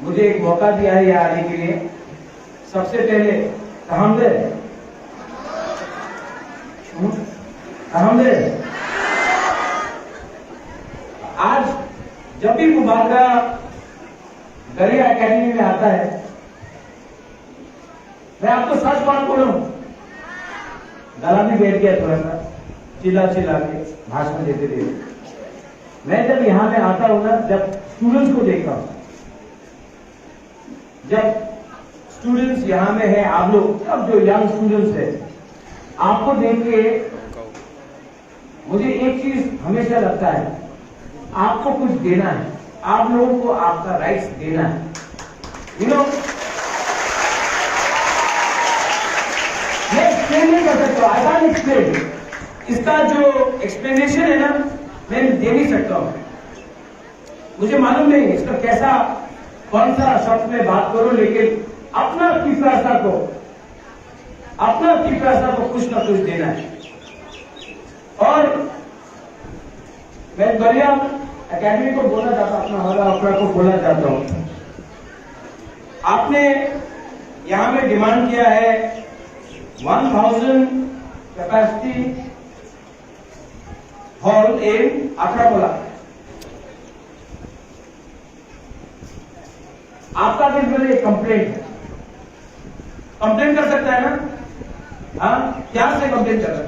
मुझे एक मौका दिया है यहाँ आने के लिए। सबसे पहले अहमद आज जब भी मुबारका दरिया एकेडमी में आता है, मैं आपको सच बात बोलूं, गला भी बैठ गया थोड़ा सा, चिल्ला चिल्ला के भाषण देते देते। मैं जब यहां पे आता हूं ना, जब स्टूडेंट्स को देखता हूं, जब स्टूडेंट्स यहां में है, आप लोग अब जो यंग स्टूडेंट्स है, आपको देख के मुझे एक चीज हमेशा लगता है, आपको कुछ देना है, आप लोगों को आपका राइट्स देना है। यू नो, मैं एक्सप्लेन नहीं कर सकता, आई कैन एक्सप्लेन। इसका जो एक्सप्लेनेशन है ना, मैं दे नहीं सकता हूं। मुझे मालूम नहीं इसका कैसा, कौन सा शब्द में बात करूं, लेकिन अपना पिपरासा को कुछ ना कुछ देना है। और मैं दरिया एकेडमी को बोलना चाहता हूं, अपना हौला अफरा को बोलना चाहता हूं। आपने यहां में डिमांड किया है 1000 कैपेसिटी हॉल इन अखराकोला। आपका किस मेरे कंप्लेंट है, कंप्लेंट कर सकता है ना? हाँ, क्या से कंप्लेंट कर रहा है?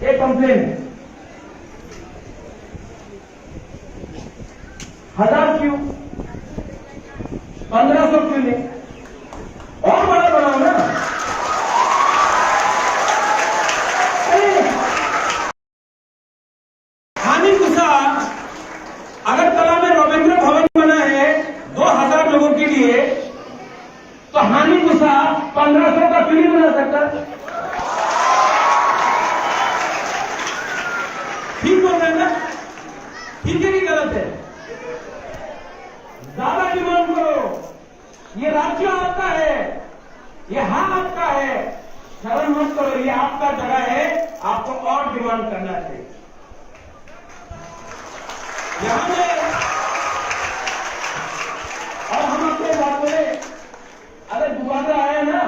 एक कंप्लेंट है, 1000 क्यों, 1500 क्यों नहीं? और बड़ा बनाओ ना। हानि गुस्सा अगर कला में रविंद्र भवन बना है 2000 लोगों के लिए, तो हानि गुस्सा 1500 का क्यों नहीं बना सकता? ठीक बोल रहे हैं ना? ठीक है कि गलत है? ज्यादा डिमांड करो, ये राज्य आपका है, ये हाथ आपका है, शर्म मत करो, ये आपका जगह है, आपको और डिमांड करना चाहिए। यहां में और हम अपने बात बोले, अगर दोबारा आया ना,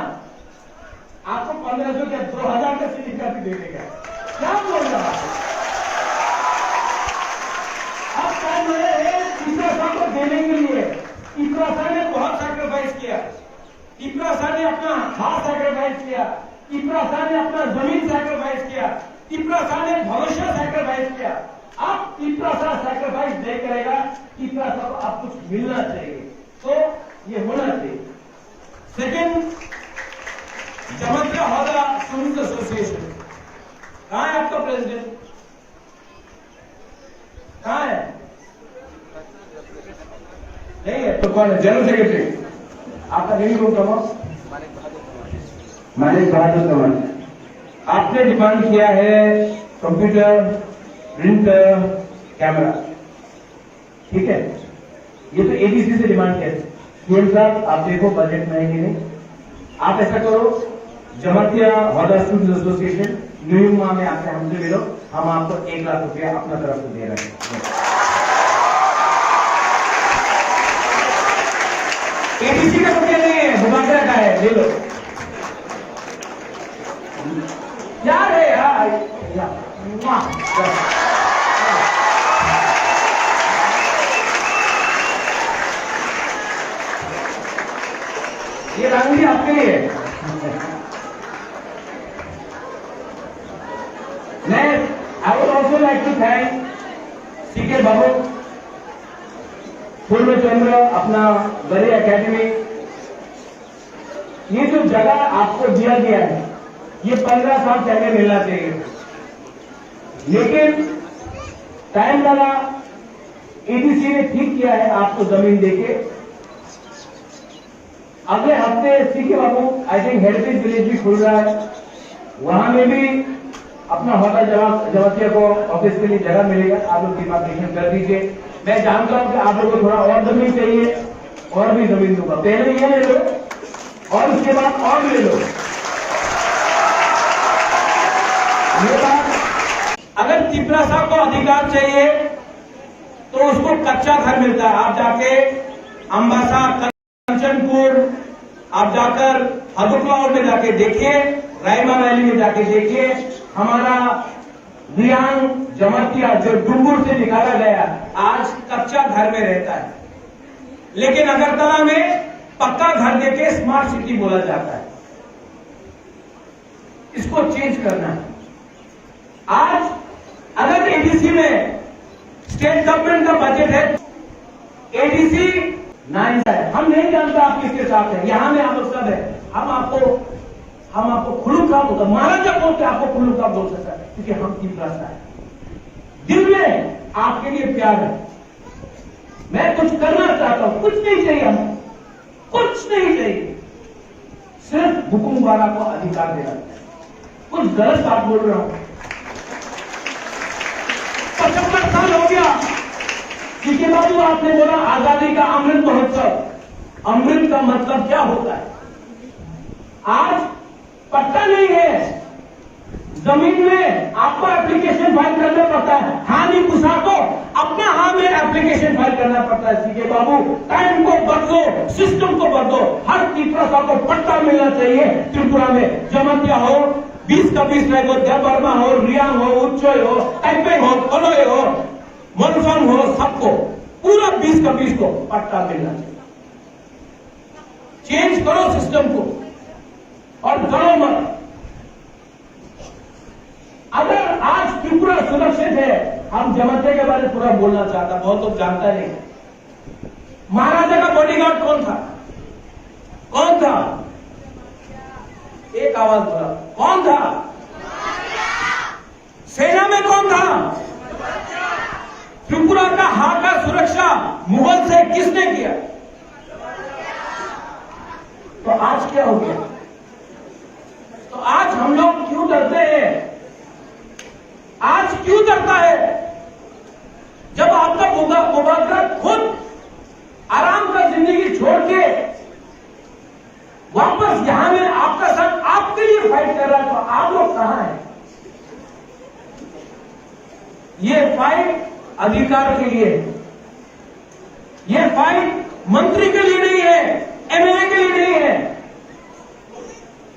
आपको 1500 क्या 2000 का सिलिंडर भी दे देगा। क्या बोल रहा है? अब टाइम है इप्रासा को देने के लिए। इप्रासा ने बहुत सैक्रिफाइस किया, इप्रासा ने अपना हाथ सैक्रिफाइस किया, इप्रासा ने अपना जमीन सैक्रिफाइस किया, इप्रासा ने भविष्य सैक्रिफाइस किया। अब इप्रासा सैक्रिफाइस नहीं करेगा, इप्रासा को अब कुछ मिलना चाहिए, तो ये होना चाहिए। सेकेंड, जमतिया हौला स्टूडेंट एसोसिएशन, कहां है आपका प्रेसिडेंट? कहां है? नहीं है तो कौन है? जनरल सेक्रेटरी आपका नहीं हो कमा? मालिक बहादुर कमान। आपने डिमांड किया है कंप्यूटर, प्रिंटर, कैमरा, ठीक है? ये तो एडीसी से डिमांड किया है। स्टूडेंट साहब, आप देखो बजट में है कि नहीं। आप ऐसा करो, जमतिया हौला स्टूडेंट एसोसिएशन न्यूमा में आके हमसे मिलो, हम आपको 1 लाख रुपया अपना तरफ से दे रहे हैं। एडीसी का रुपया नहीं है, मुबारका का है, ले लो। यार है यार, ये रंगी आपके लिए है। मैं I would also like to thank C K Babu, Purva Chandra, अपना दरिया एकेडमी। ये जो जगह आपको दिया गया है, ये 15 साल पहले मिलना चाहिए, लेकिन टाइम लगा। एडीसी ने ठीक किया है आपको जमीन देके। अगले हफ्ते CK Babu I think heritage village भी खुल रहा है, वहां में भी अपना हौला जमतिया को ऑफिस के लिए जगह मिलेगा। आप लोग डिमार्केशन कर दीजिए। मैं जानता हूं कि आप लोगों को थोड़ा और जमीन चाहिए, और भी जमीन दूंगा। पहले ये ले लो और उसके बाद और ले लो। ये बात, अगर तिपरासा को अधिकार चाहिए तो उसको कच्चा घर मिलता है। आप जाके अंबासा किशनपुर, आप जाकर हदुक्लाउड में जाके देखिए, रायमा वैली में जाके देखिए, हमारा रियांग जमातिया जो डुंगुर से निकाला गया आज कच्चा घर में रहता है, लेकिन अगरतला में पक्का घर देके स्मार्ट सिटी बोला जाता है। इसको चेंज करना है। आज अगर एडीसी में स्टेट गवर्नमेंट का बजट है, एडीसी 9 है, हम नहीं जानता आप किसके साथ है, यहां में आप सब है, हम आपको खुलू का बोलता, महाराजा बोल के आपको खुलू का बोल सकता है, क्योंकि हम तीन रास्ता है, दिल में आपके लिए प्यार है, मैं कुछ करना चाहता हूं, कुछ नहीं चाहिए, हमें कुछ नहीं चाहिए, सिर्फ हुकुम वाला को अधिकार देना। कुछ गलत बात बोल रहा हूं, 75 साल हो गया, क्योंकि बाबू आपने बोला आजादी का अमृत महोत्सव, अमृत का मतलब क्या होता है? आज पट्टा नहीं है, जमीन में आपको एप्लीकेशन फाइल करना पड़ता है, हाँ नहीं घुसा तो अपना हाँ में एप्लीकेशन फाइल करना पड़ता है। सीके बाबू टाइम को बदलो, सिस्टम को बदलो, हर त्रिपुरा को पट्टा मिलना चाहिए। त्रिपुरा में जमातिया हो, 20 का 20 हो, देवबर्मा हो, रियांग हो, उच्चोय हो, टाइपेंग हो, कोलोय हो, मनफंग हो, सबको पूरा 20 का 20 को पट्टा मिलना चाहिए। चेंज करो सिस्टम को और करो मत। अगर आज त्रिपुरा सुरक्षित है, हम जमाते के बारे में पूरा बोलना चाहता, बहुत लोग जानता नहीं। महाराजा का बॉडीगार्ड कौन था? कौन था? एक आवाज बोला, कौन था? सेना में कौन था? त्रिपुरा का हाथ का सुरक्षा मुगल से किसने किया? तो आज क्या हो गया? तो आज हम लोग क्यों डरते हैं? आज क्यों डरता है? जब आपका मुबादला खुद आराम का जिंदगी छोड़ के वापस यहां में आपका साथ आपके लिए फाइट कर रहा है, तो आप लोग कहां हैं? ये फाइट अधिकार के लिए है, ये फाइट मंत्री के लिए नहीं है, एमएलए के लिए नहीं है।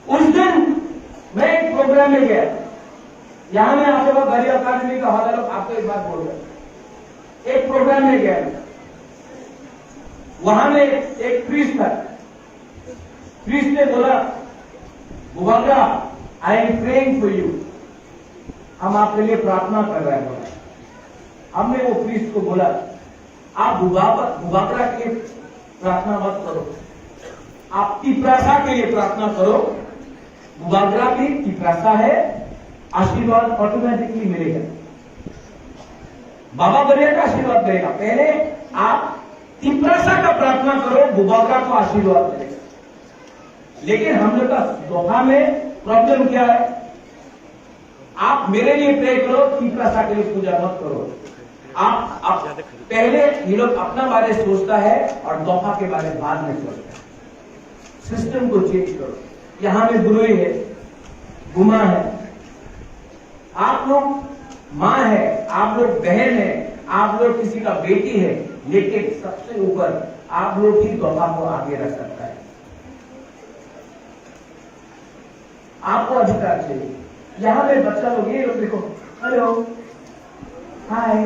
उस दिन मैं एक प्रोग्राम में गया, यहां में आपके पास गरीब अकादमी का हवाला, लोग आपको एक बात बोल रहे, एक प्रोग्राम में गया, वहां में एक प्रीस्ट था, प्रीस्ट ने बोला, बुबागरा आई एम प्रेइंग फॉर यू, हम आपके लिए प्रार्थना कर रहे हैं। हमने वो प्रीस्ट को बोला, आप बुबागरा के लिए प्रार्थना मत करो, आप तिपरासा के लिए प्रार्थना करो, बुबागरा भी तिपरासा है, आशीर्वाद ऑटोमेटिकली मिलेगा, बाबा बरिया का आशीर्वाद मिलेगा। पहले आप तिपरासा का प्रार्थना करो, बुबागरा को आशीर्वाद मिलेगा। लेकिन हम लोग का दोहा में प्रॉब्लम क्या है? आप मेरे लिए प्रे करो, तिपरासा के लिए पूजा मत करो। आप पहले ये लोग अपना बारे सोचता है और दोहा के बारे में बाद में सोचता है। सिस्टम को चेंज करो। यहां में गुरुई है, गुमा है, आप लोग मां है, आप लोग बहन है, आप लोग किसी का बेटी है, लेकिन सबसे ऊपर आप लोग ही दोहा को आगे रख सकता है। आपको अधिकार चाहिए। यहां में बच्चा लोग, ये लोग देखो, हेलो, हाय,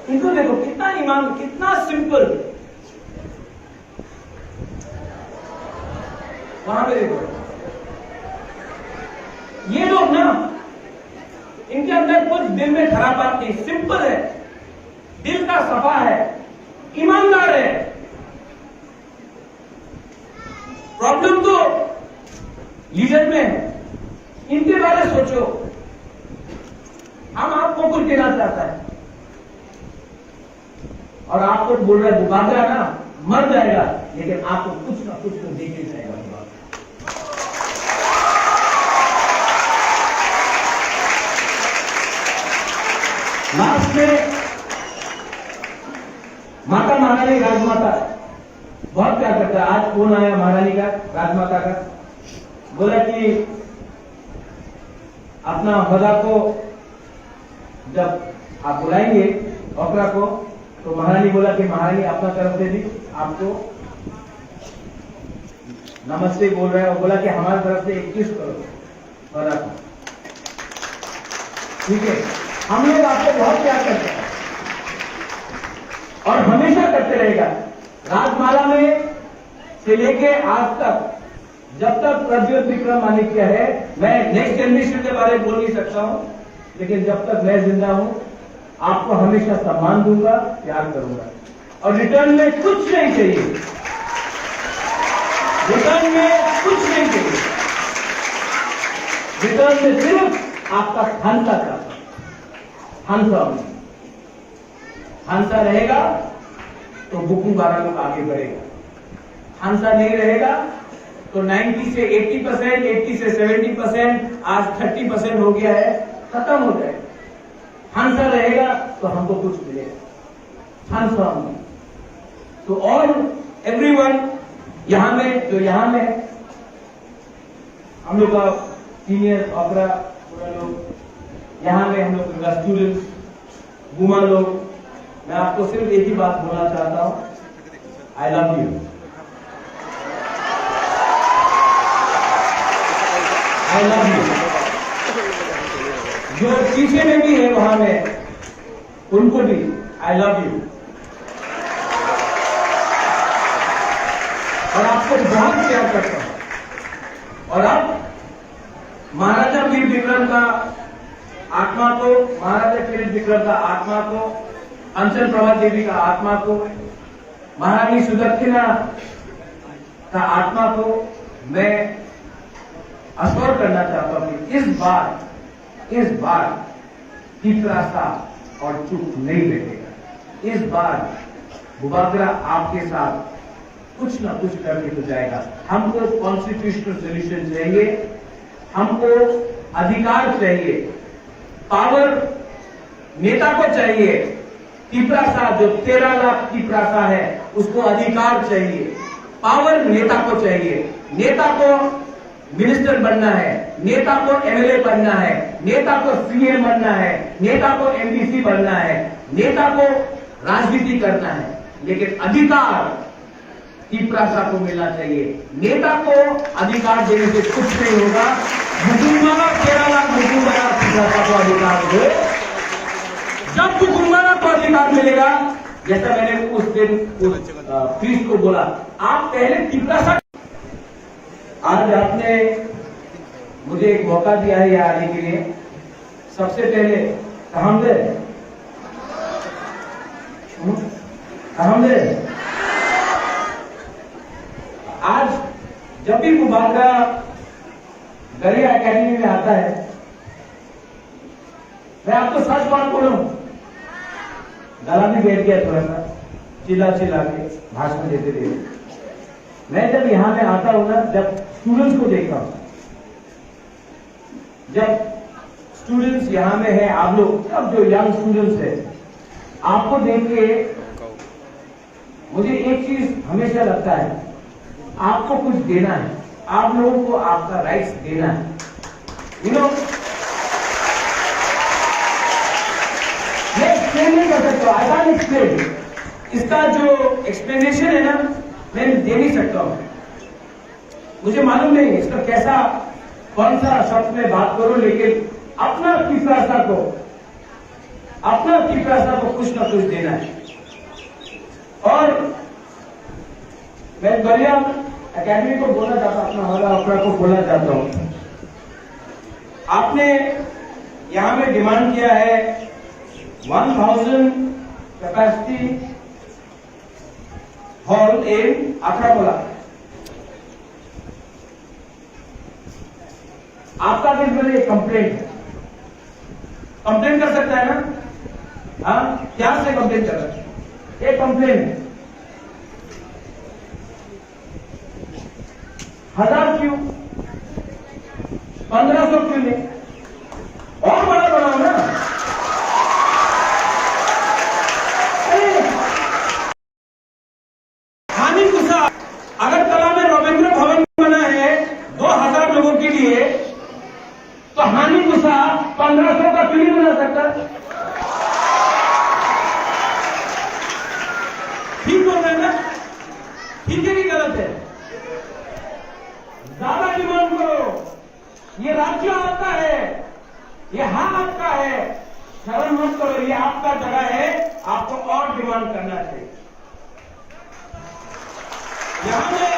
इनको देखो कितना ईमान, कितना सिंपल। वहां पे देखो, ये लोग ना, इनके अंदर कुछ दिल में खराब बात नहीं, सिंपल है, दिल का सफा है, ईमानदार है। प्रॉब्लम तो लीडर में है, इनके बारे में सोचो। हम आपको कुछ देना चाहता है और आपको बोल रहा है बुबागरा ना मर जाएगा, लेकिन आपको कुछ ना कुछ तो देके जाएगा। लास्ट में माता महारानी राजमाता बहुत प्यार करता है। आज फोन आया महारानी का, राजमाता का, बोला कि अपना मजा को जब आप बुलाएंगे ओकरा को, तो महारानी बोला कि महारानी अपना तरफ से भी आपको नमस्ते बोल रहे हैं और बोला कि हमारी तरफ से 21 करोड़ और आप ठीक है। हम लोग आपको बहुत प्यार करते हैं और हमेशा करते रहेगा। राजमाला में से लेके आज तक जब तक प्रज्वल विक्रम मानिक्य है, मैं नेक्स्ट जनरेशन के बारे में बोल नहीं सकता हूं, लेकिन जब तक मैं जिंदा हूं आपको हमेशा सम्मान दूंगा, प्यार करूंगा और रिटर्न में कुछ नहीं चाहिए, रिटर्न में कुछ नहीं चाहिए, रिटर्न में सिर्फ आपका हंसा चाहता हूं। हंसा रहेगा तो बुकू 12 लोग आगे बढ़ेगा, हंसा नहीं रहेगा तो 90 से 80%, 80 से 70%, आज 30% हो गया है, खत्म हो जाएगा। हंसा रहेगा तो हमको कुछ मिलेगा। हंसा तो ऑल एवरीवन यहां में जो यहां में हम लोग का सीनियर ऑपरा पूरा लोग यहां में हम लोग का स्टूडेंट्स गुमा लोग, मैं आपको सिर्फ एक ही बात बोलना चाहता हूं, I love you, I love you. जो पीछे में भी है वहां में उनको भी आई लव यू और आपको बहुत प्यार करता हूं। और अब महाराजा वीर विक्रम का आत्मा को, महाराजा वीर विक्रम का आत्मा को, अंचल प्रभा देवी का आत्मा को, महारानी सुदक्षिणा का आत्मा को मैं आश्वस्त करना चाहता हूं कि इस बार तीसरा सा और चुप नहीं बैठेगा। इस बार बुबागरा आपके साथ कुछ ना कुछ करके तो जाएगा। हमको कॉन्स्टिट्यूशनल सोल्यूशन चाहिए, हमको अधिकार चाहिए, पावर नेता को चाहिए। तिपरासा जो 13 लाख तिपरासा है उसको अधिकार चाहिए, पावर नेता को चाहिए। नेता को मिनिस्टर बनना है, नेता को एमएलए बनना है, नेता को सीएम बनना है, नेता को एमडीसी बनना है, नेता को राजनीति करना है, लेकिन अधिकार तिपरासा को मिलना चाहिए। नेता को अधिकार देने से कुछ नहीं होगा। मुकुंदवाला 13 लाख मुकुंदवाला तिपरासा को अधिकार दो। जब मुकुंदवाला को अधिकार मिलेगा, जैसा मैंने उस दिन उस प्रीस्ट को बोला, आप पहले तिपरासा। आज आपने मुझे एक मौका दिया है यहाँ आने के लिए। सबसे पहले अहमद आज जब भी बुबागरा गरिया एकेडमी में आता है, मैं आपको सच बात बोलूं, गला भी बैठ गया थोड़ा सा, चिल्ला के भाषण देते थे। मैं जब यहां में आता हूं ना, जब स्टूडेंट्स को देखता हूं, जब स्टूडेंट्स यहां में है, आप लोग सब जो यंग स्टूडेंट्स है, आपको देख के मुझे एक चीज हमेशा लगता है, आपको कुछ देना है, आप लोगों को आपका राइट्स देना है। यू नो, मैं एक्सप्लेन नहीं कर सकता, आई कैन एक्सप्लेन। इसका जो एक्सप्लेनेशन है ना, मैं दे नहीं सकता हूं। मुझे मालूम नहीं इसका कैसा, कौन सा शब्द में बात करूं, लेकिन अपना तिपरासा को कुछ ना कुछ देना है। और मैं गरिया एकेडमी को बोलना चाहता हूं, अपना हमारा अपना को बोलना चाहता हूं। आपने यहां में डिमांड किया है 1000 कैपेसिटी हॉल इन अखराकोला। आपका भी मेरे कंप्लेंट कर सकता है ना? हाँ, क्या से कंप्लेंट कर रहा है? एक कंप्लेंट 1000 क्यों, 1500 क्यों नहीं, और बड़ा बनाओ ना। हानि गुस्सा अगर कला में रविंद्र भवन बना है 2000 लोगों के लिए, तो हानि गुस्सा 1500 का क्यों नहीं बना सकता? ठीक है कि गलत है? ज्यादा डिमांड करो, ये राज्य आपका है, ये हाँ आपका है, शर्म मत करो, ये आपका जगह है, आपको और डिमांड करना चाहिए। यहां में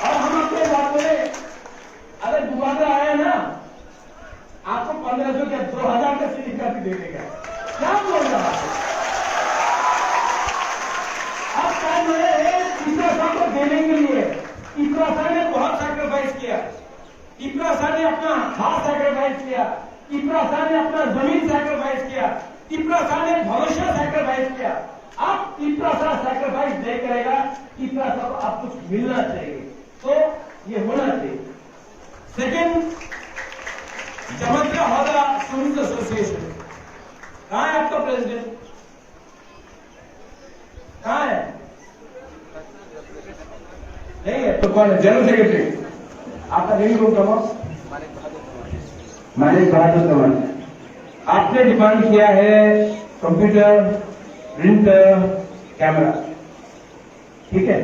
और हम अपने बात में अगर दोबारा आया ना, आपको 1500 या 2000 का सीधी काफी दे देगा। क्या बोल रहा है? अब टाइम है इकरा साहब को देने के लिए। इकरा साहब ने बहुत सैक्रिफाइस किया, इकरा साहब ने अपना हाथ सैक्रिफाइस किया, इकरा साहब ने अपना जमीन सैक्रिफाइस किया, इकरा साहब ने भविष्य सैक्रिफाइस किया। अब इकरा साहब सैक्रिफाइस नहीं करेगा, इकरा साहब को अब कुछ मिलना चाहिए, तो ये होना चाहिए। सेकेंड, जमातिया हौदा स्टूडेंट एसोसिएशन, कहां है आपका प्रेसिडेंट? कहां है? नहीं है तो कौन है? जनरल सेक्रेटरी आपका नेम रूम कमा मालिक बहादुर कमान। आपने डिमांड किया है कंप्यूटर, प्रिंटर, कैमरा, ठीक है?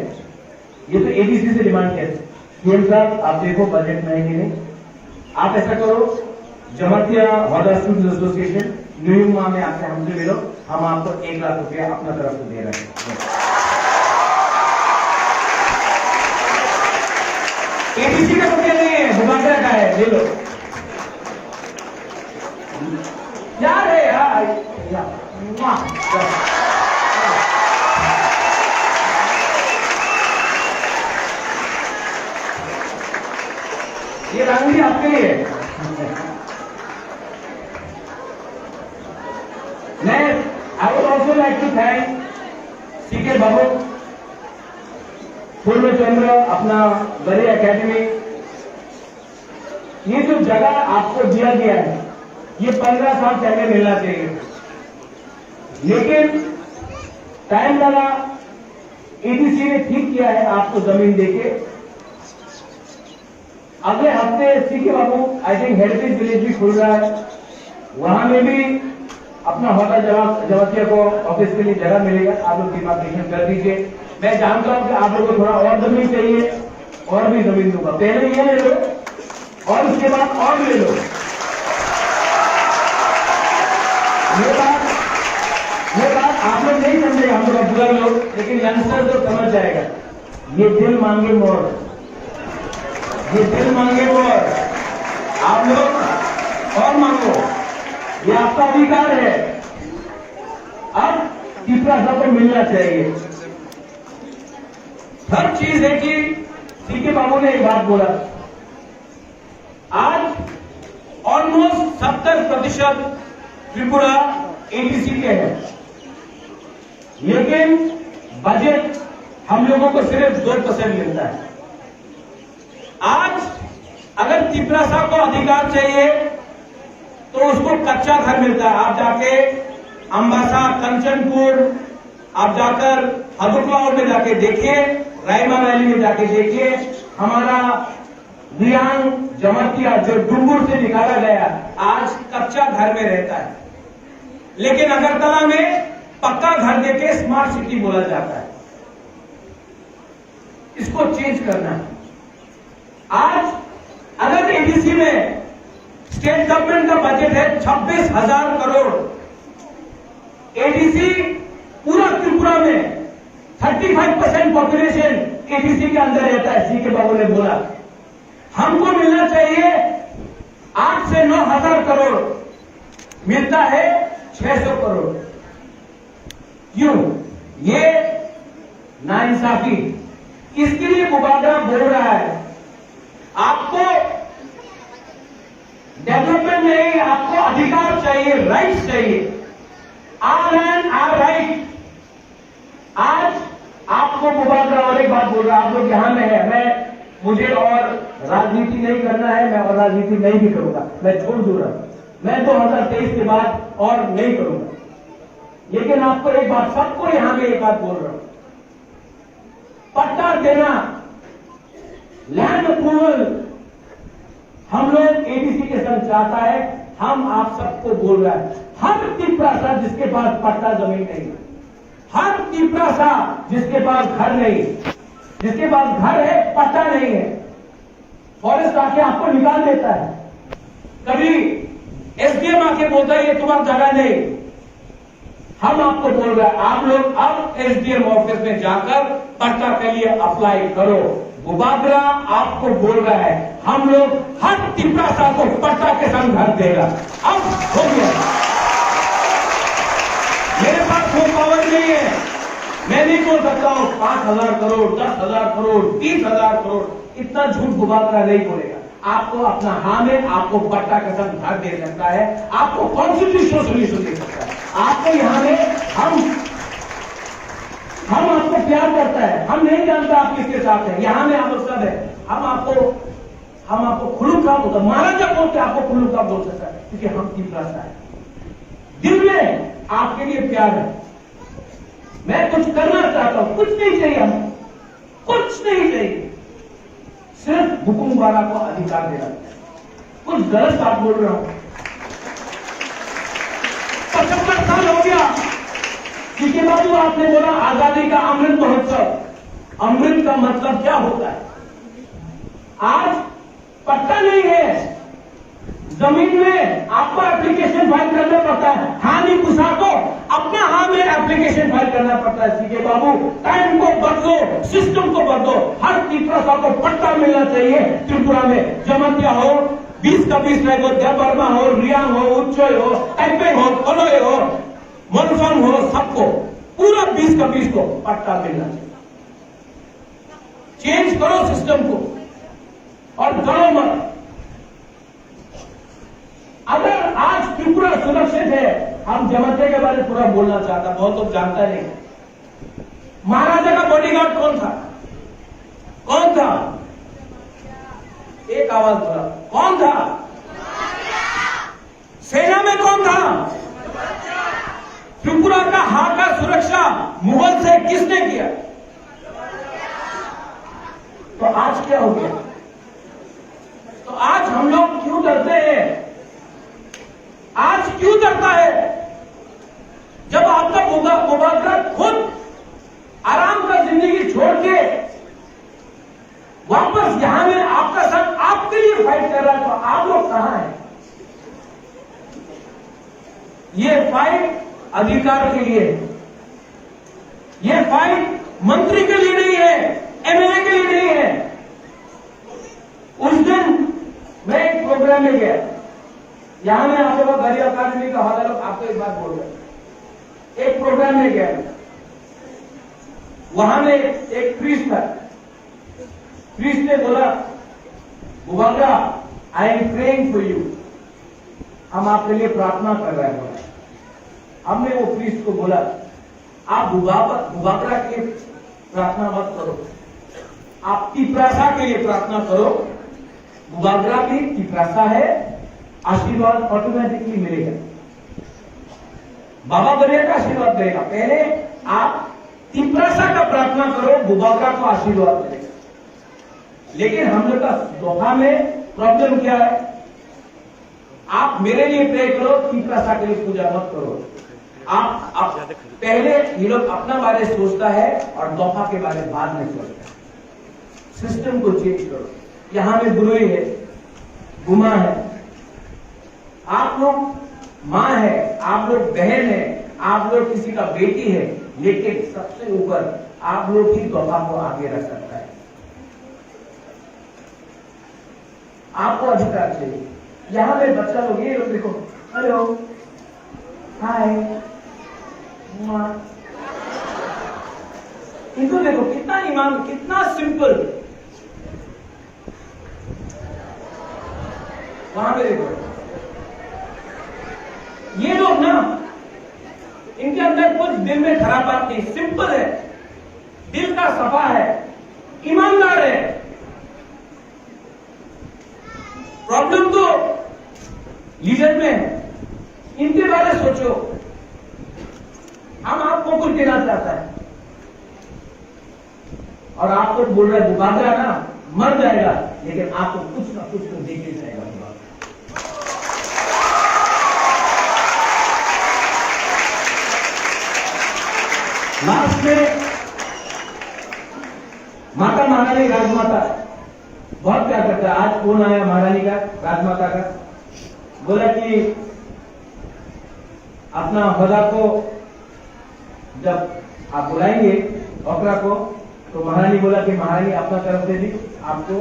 ये तो एडीसी से डिमांड किया। सीएम साहब आप देखो बजट में है कि नहीं। आप ऐसा करो, जमातिया हौदा स्टूडेंट एसोसिएशन न्यूयुमा में आके हमसे मिलो, हम आपको 1 लाख रुपया अपना तरफ से दे रहे हैं। एडीसी का रुपया नहीं है, बुबागरा का है, ले लो। यार है यार, ये रांगली आपके लिए है। मैं I would also like to thank C K Babu, Purva Chandra, अपना बड़ी एकेडमी। ये जो जगह आपको दिया गया है, ये 15 साल पहले मिलना चाहिए, लेकिन टाइम लगा। एडीसी ने ठीक किया है आपको जमीन देके। अगले हफ्ते CK Babu I think heritage village भी खुल रहा है, वहां में भी अपना हौदा जमातिया को ऑफिस के लिए जगह मिलेगा। आप लोग डिमार्केशन कर दीजिए। मैं जानता हूं कि आप लोगों को थोड़ा और जमीन चाहिए, और भी जमीन दूंगा। पहले ये ले लो और उसके बाद और ले लो। ये बात आप लोग नहीं समझेगा, हम लोग बुजुर्ग लोग, लेकिन यंगस्टर तो समझ जाएगा। ये दिल मांगे मोर, ये दिल मांगे मोर, आप लोग और मांगो, ये आपका अधिकार है। अब तीसरा सबको मिलना चाहिए। हर चीज है कि सीके बाबू ने एक बात बोला, आज ऑलमोस्ट 70% त्रिपुरा एडीसी के है, लेकिन बजट हम लोगों को सिर्फ 2% मिलता है। आज अगर त्रिपुरा साहब को अधिकार चाहिए तो उसको कच्चा घर मिलता है। आप जाके अंबासा, कंचनपुर, आप जाकर हदुकलाउड में जाके देखिए, रायमा वैली में जाके देखिए, हमारा रियांग जमातिया जो डुंगुर से निकाला गया आज कच्चा घर में रहता है, लेकिन अगरतला में पक्का घर देके स्मार्ट सिटी बोला जाता है। इसको चेंज करना है। आज अगर एडीसी में स्टेट गवर्नमेंट का बजट है 26,000 करोड़, एडीसी पूरा त्रिपुरा में 35% पॉपुलेशन एडीसी के अंदर रहता है। सीके बाबू ने बोला हमको मिलना चाहिए 8 से 9,000 करोड़, मिलता है 600 करोड़। क्यों? ये नाइंसाफी। इसके लिए मुबादला बोल रहा है, आपको डेवलपमेंट नहीं, आपको अधिकार चाहिए, राइट्स चाहिए। Our land our right. आज आपको मुबादला और एक बात बोल रहा, आप लोग यहां में है, मुझे और राजनीति नहीं करना है, मैं और राजनीति नहीं भी करूंगा, मैं छोड़ दूंगा, मैं 2023 के बाद और नहीं करूंगा। लेकिन आपको एक बात, सबको यहां में एक बात बोल रहा हूं, पट्टा देना, लैंड अप्रूवल हम लोग एडीसी के संग चाहता है। हम आप सबको बोल रहा है, हर त्रिपुरा जिसके पास पट्टा जमीन नहीं है, हर तिपरासा जिसके पास घर नहीं, जिसके पास घर है पट्टा नहीं है, फॉरेस्ट आके आपको निकाल देता है। कभी एसडीएम आके बोलता है ये तुम्हारी जगह नहीं। हम आपको बोल रहे हैं आप लोग अब एसडीएम ऑफिस में जाकर पट्टा के लिए अप्लाई करो। गुबागरा आपको बोल रहा है हम लोग हर तिपरासा को पट्टा के संग घर देगा। अब हो गया, मेरे पास वो पावर नहीं है, मैं नहीं बोल सकता हूं 5,000 करोड़, 10,000 करोड़, 30,000 करोड़, इतना झूठ गुबागरा नहीं बोलेगा। आपको अपना हाँ में आपको पट्टा के संग घर दे सकता है, आपको कॉन्स्टिट्यूशनल सोल्यूशन दे सकता है। आपको यहां में हम आपको प्यार करता है, हम नहीं जानता आप किसके साथ हैं, यहां में आप सब है। हम आपको खुलू का बोलता, महाराजा बोल के आपको खुलू का बोल सकता है, क्योंकि हम तिपरासा है। दिल में आपके लिए प्यार है। मैं कुछ करना चाहता हूं, कुछ नहीं चाहिए, हम कुछ नहीं चाहिए, सिर्फ हुकुमवाला को अधिकार देना। कुछ गलत बात बोल रहा हूं। 75 साल हो गया, क्योंकि बाबू आपने बोला आजादी का अमृत महोत्सव। अमृत का मतलब क्या होता है? आज पट्टा नहीं है, जमीन में आपको एप्लीकेशन फाइल करना पड़ता है। हानि पुसा को अपना हाँ में एप्लीकेशन फाइल करना पड़ता है। सीके बाबू टाइम को बदलो, सिस्टम को बदलो। हर तिपरासा को पट्टा मिलना चाहिए। त्रिपुरा में जमतिया हो, 20 का 20 हो, देवबर्मा हो, रियांग हो, उच्चय हो, टाइपेंग हो, कोलोय हो, मनफंग हो, सबको पूरा 20 का 20 को पट्टा मिलना चाहिए। चेंज करो सिस्टम को और डरो मत। अगर आज त्रिपुरा सुरक्षित है, हम जमतिया के बारे में पूरा बोलना चाहता, बहुत लोग जानता नहीं। महाराजा का बॉडीगार्ड कौन था? कौन था? एक आवाज बोला, कौन था? सेना में कौन था? त्रिपुरा का हाथ का सुरक्षा मुगल से किसने किया? तो आज क्या हो गया? तो आज हम लोग क्यों डरते हैं? आज क्यों डरता है? जब आपका गुबागरा खुद आराम का जिंदगी छोड़ के वापस यहां में आपका साथ आपके लिए फाइट कर रहा है, तो आप लोग कहां हैं? ये फाइट अधिकार के लिए है, ये फाइट मंत्री के लिए नहीं है, एमएलए के लिए नहीं है। उस दिन मैं एक प्रोग्राम में गया, यहां में आप लोग गरीब अकादमी का हवाला लोग आपको एक बात बोल रहे। एक प्रोग्राम में गया, वहां में एक प्रीस्ट था। प्रीस्ट ने बोला, गुबागरा I am praying for you, हम आपके लिए प्रार्थना कर रहे हैं। हमने वो प्रीस्ट को बोला, आप गुबागरा के लिए प्रार्थना मत करो, आप तिपरासा के लिए प्रार्थना करो। गुबागरा भी तिपरासा है, आशीर्वाद ऑटोमेटिकली मिलेगा, बाबा बरिया का आशीर्वाद मिलेगा। पहले आप तिपरासा का प्रार्थना करो, गुबागरा को आशीर्वाद मिलेगा। लेकिन हम लोग का दोहा में प्रॉब्लम क्या है? आप मेरे लिए प्रे करो, तिपरासा के लिए पूजा मत करो। आप पहले ये लोग अपना बारे सोचता है और दोहा के बारे में बाद में सोचता है। सिस्टम को चेंज करो। यहां में गुरुई है, गुमा है, आप लोग मां है, आप लोग बहन है, आप लोग किसी का बेटी है, लेकिन सबसे ऊपर आप लोग ही दोहा को आगे रख सकता है। आपको अधिकार चाहिए। यहां में बच्चा लोग, ये लोग देखो, हेलो, हाय, इनको देखो कितना ईमान, कितना सिंपल। वहां पे देखो, ये लोग ना, इनके अंदर कुछ दिल में खराब बात नहीं, सिंपल है, दिल का सफा है, ईमानदार है। प्रॉब्लम तो लीडर में है। इनके बारे में सोचो। हम आपको कुछ देना चाहता है और आपको बोल रहे गुबागरा ना मर जाएगा, लेकिन आपको कुछ ना कुछ तो देके जाएगा। लास्ट में माता महारानी राजमाता बहुत प्यार करता है। आज फोन आया महारानी का, राजमाता का, बोला कि अपना होदा को जब आप बुलाएंगे ओकरा को, तो महारानी बोला कि महारानी अपना तरफ से भी आपको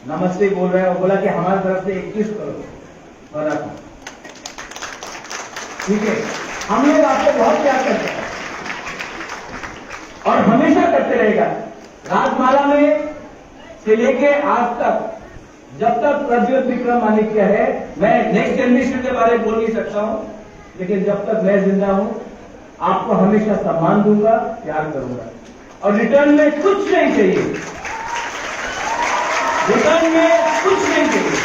नमस्ते बोल रहा है, और बोला कि हमारी तरफ से 21 करो होदा को। ठीक है, हम लोग आपको बहुत प्यार करते हैं और हमेशा करते रहेगा। राजमाला में से लेके आज तक, जब तक प्रज्वल विक्रम मानिक्य है, मैं नेक्स्ट जनरेशन के बारे में बोल नहीं सकता हूं, लेकिन जब तक मैं जिंदा हूं आपको हमेशा सम्मान दूंगा, प्यार करूंगा, और रिटर्न में कुछ नहीं चाहिए। रिटर्न में कुछ नहीं चाहिए।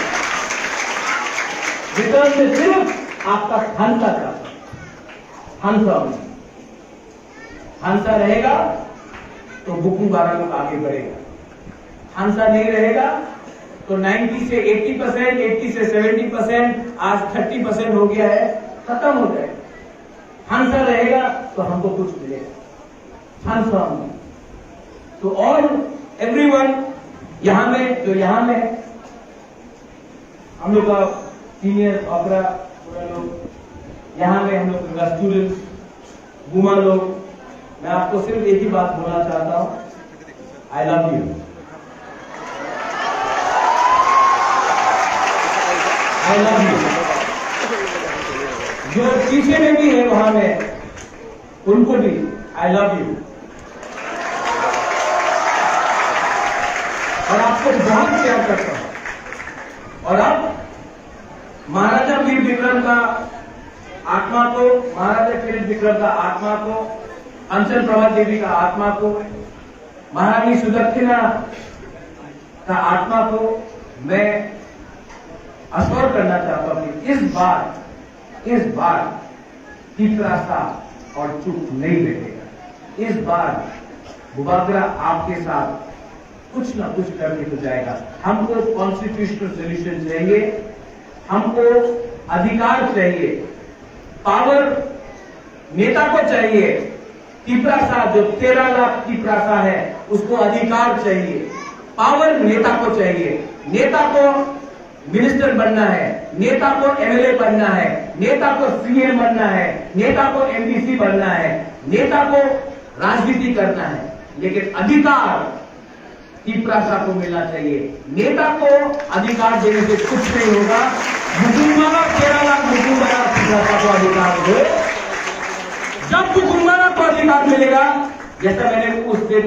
रिटर्न में सिर्फ आपका हंसा चाहता हूं। हंसा रहेगा तो बुकिंग 12 लोग आगे बढ़ेगा। हंसा नहीं रहेगा तो 90 से 80%, 80 से 70%, आज 30% हो गया है, खत्म हो जाएगा। हंसा रहेगा तो हमको कुछ मिलेगा। हंसा तो ऑल एवरीवन यहां में, जो यहां में है, हम लोग का सीनियर ऑपरा पूरा लोग यहां में, हम लोग का स्टूडेंट्स, गुमा लोग, मैं आपको सिर्फ एक ही बात बोलना चाहता हूं, I love you. I love you. जो पीछे में भी है वहां में, उनको भी आई लव यू, और आपको बहुत प्यार करता हूं। और अब महाराजा वीर विक्रम का आत्मा को, महाराजा वीर विक्रम का आत्मा को, अंचल प्रभा देवी का आत्मा को, महारानी सुदक्षिणा का आत्मा को मैं अस्वर करना चाहता हूं कि इस बार तीसरा सा और चुप नहीं बैठेगा। इस बार बुबागरा आपके साथ कुछ ना कुछ करके तो जाएगा। हमको कॉन्स्टिट्यूशनल सोल्यूशन चाहिए, हमको अधिकार चाहिए, पावर नेता को चाहिए। तिपरासा जो 13 लाख तिपरासा है, उसको अधिकार चाहिए, पावर नेता को चाहिए। नेता को मिनिस्टर बनना है, नेता को एमएलए बनना है, नेता को सीएम बनना है, नेता को एमडीसी बनना है, नेता को राजनीति करना है, लेकिन अधिकार तिपरासा को मिलना चाहिए। नेता को अधिकार देने से कुछ नहीं होगा। मुकुंदवाला 13 लाख मुकुंदवाला तिपरासा को अधिकार दो। जब मुकुंदवाला को अधिकार मिलेगा, जैसा मैंने उस दिन